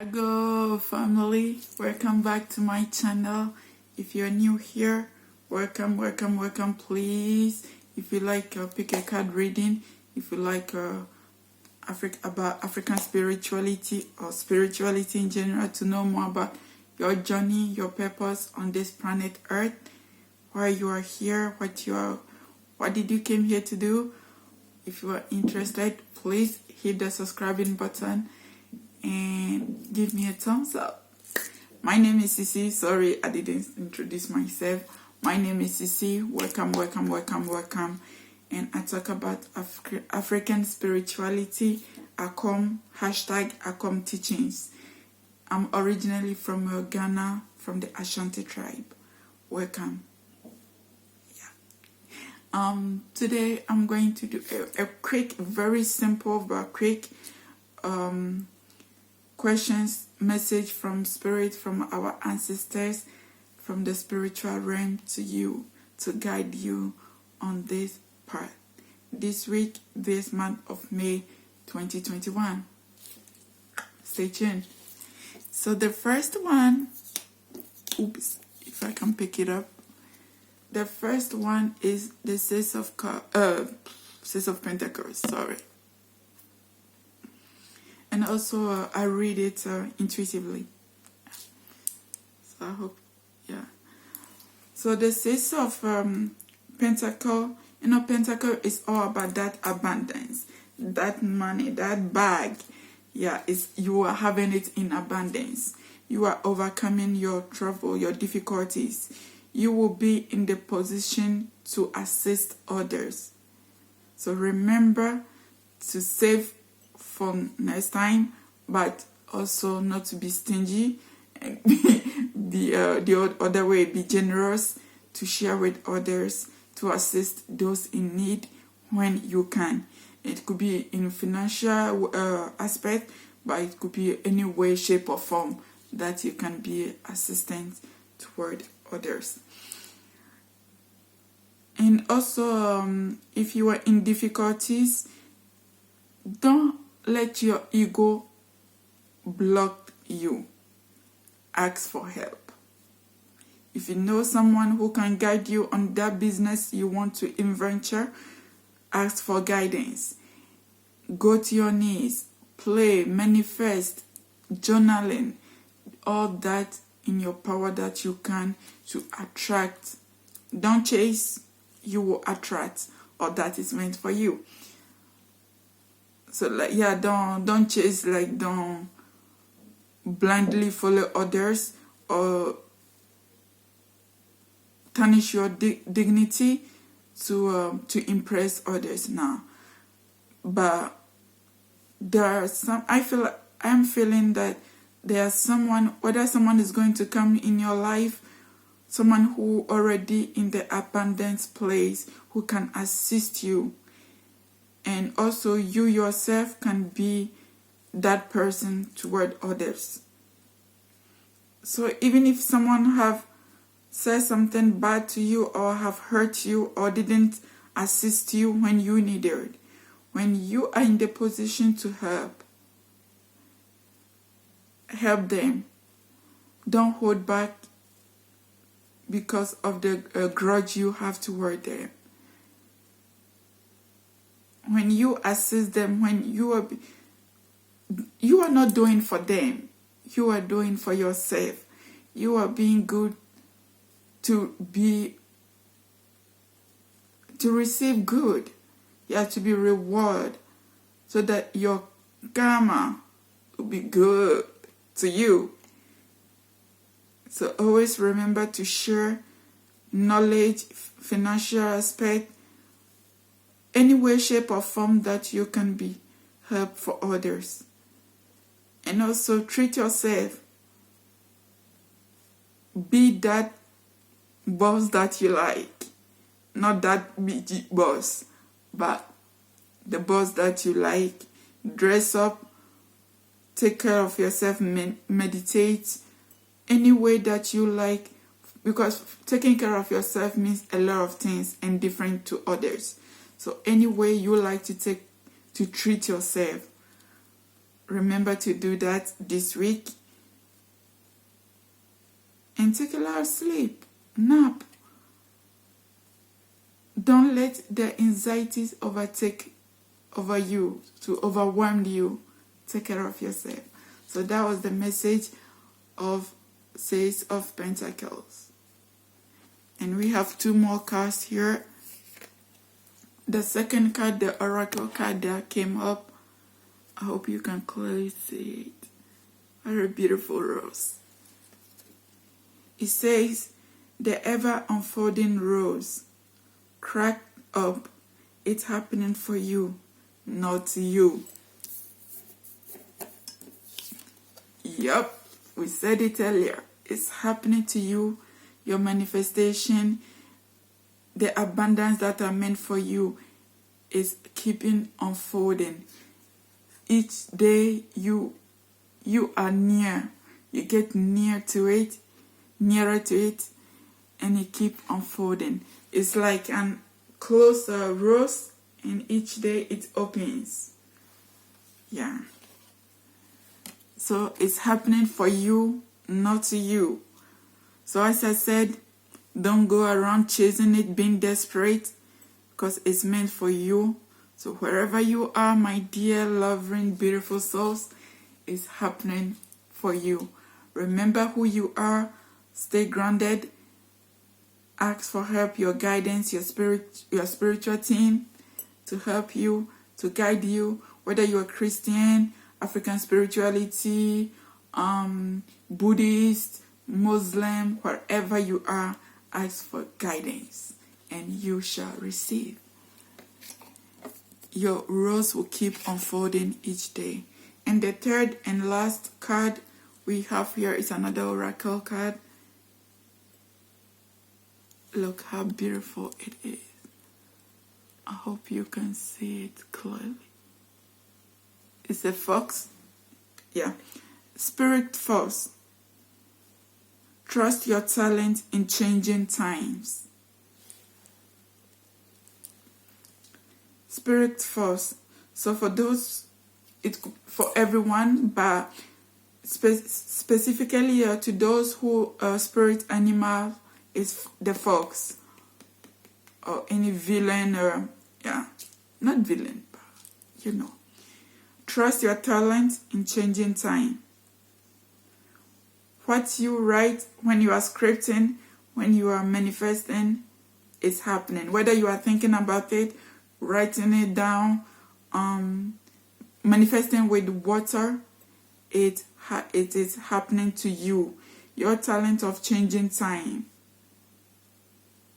Hello family, welcome back to my channel. If you're new here, welcome. Please, if you like pick a card reading, if you like about African spirituality or spirituality in general, to know more about your journey, your purpose on this planet Earth, why you are here, what did you came here to do. If you are interested, please hit the subscribing button and give me a thumbs up. My name is Sissy. Sorry, I didn't introduce myself. My name is Sissy. Welcome. And I talk about African spirituality, akooooo, #akooooo teachings. I'm originally from Ghana, from the Ashanti tribe. Welcome. Today I'm going to do a quick, very simple but quick questions message from spirit, from our ancestors, from the spiritual realm to you, to guide you on this part this week, this month of May 2021. Stay tuned. So the first one, if I can pick it up, the first one is the Six of Pentacles. Sorry. And also, I read it intuitively. So I hope, yeah. So the Six of Pentacle, Pentacle is all about that abundance, that money, that bag. Yeah, you are having it in abundance. You are overcoming your trouble, your difficulties. You will be in the position to assist others. So remember to save for next time, but also not to be stingy. And the other way, be generous, to share with others, to assist those in need when you can. It could be in financial aspect, but it could be any way, shape, or form that you can be assistant toward others. And also, if you are in difficulties, don't let your ego block you. Ask for help. If you know someone who can guide you on that business you want to venture, ask for guidance. Go to your knees, play, manifest, journaling, all that in your power that you can to attract. Don't chase, you will attract all that is meant for you. So don't chase, don't blindly follow others or tarnish your dignity to impress others now. But there are some, I'm feeling that there's someone, whether someone is going to come in your life, someone who already in the abundance place, who can assist you. And also you yourself can be that person toward others. So even if someone have said something bad to you, or have hurt you, or didn't assist you when you needed, when you are in the position to help them. Don't hold back because of the grudge you have toward them. When you assist them, when you are not doing for them, you are doing for yourself. You are being good to receive good. You have to be rewarded so that your karma will be good to you. So always remember to share knowledge, financial aspect, any way, shape, or form that you can be help for others. And also treat yourself. Be that boss that you like. Not that big boss, but the boss that you like. Dress up. Take care of yourself. Meditate. Any way that you like. Because taking care of yourself means a lot of things and different to others. So any way you like to treat yourself, remember to do that this week. And take a lot of sleep. Nap. Don't let the anxieties overtake over you, to overwhelm you. Take care of yourself. So that was the message of Six of Pentacles. And we have two more cards here. The second card, the Oracle card that came up. I hope you can clearly see it. Very beautiful rose. It says, the ever unfolding rose. Crack up. It's happening for you, not you. Yup, we said it earlier. It's happening to you. Your manifestation, the abundance that are meant for you is keeping unfolding. Each day you are near. You get nearer to it, and it keep unfolding. It's like an closed rose, and each day it opens. Yeah. So it's happening for you, not to you. So as I said, don't go around chasing it, being desperate, because it's meant for you. So wherever you are, my dear, loving, beautiful souls, it's happening for you. Remember who you are. Stay grounded. Ask for help, your guidance, your spiritual team to help you, to guide you, whether you're Christian, African spirituality, Buddhist, Muslim, wherever you are, ask for guidance and you shall receive. Your rose will keep unfolding each day. And the third and last card we have here is another oracle card. Look how beautiful it is. I hope you can see it clearly. It's a fox. Yeah. Spirit force. Trust your talent in changing times. Spirit force. So for those, it's for everyone, but specifically to those who spirit animal is the fox, or any villain, or not villain, but you know. Trust your talent in changing time. What you write when you are scripting, when you are manifesting, is happening. Whether you are thinking about it, writing it down, manifesting with water, it is happening to you. Your talent of changing time,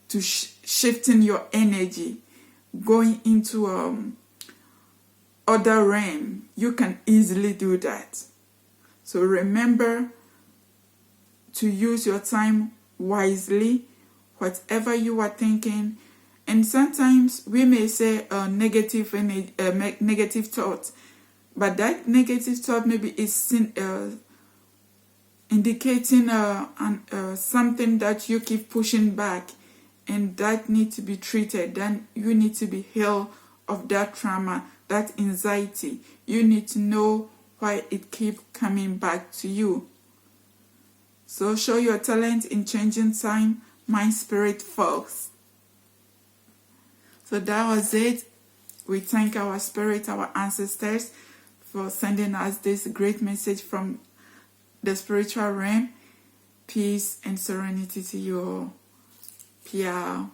to shifting your energy, going into other realm, you can easily do that. So remember to use your time wisely, whatever you are thinking. And sometimes we may say negative thought, but that negative thought maybe is indicating something that you keep pushing back, and that needs to be treated. Then you need to be healed of that trauma, that anxiety. You need to know why it keeps coming back to you. So show your talent in changing time, mind, spirit, force. So that was it. We thank our spirit, our ancestors, for sending us this great message from the spiritual realm. Peace and serenity to you all. Piao.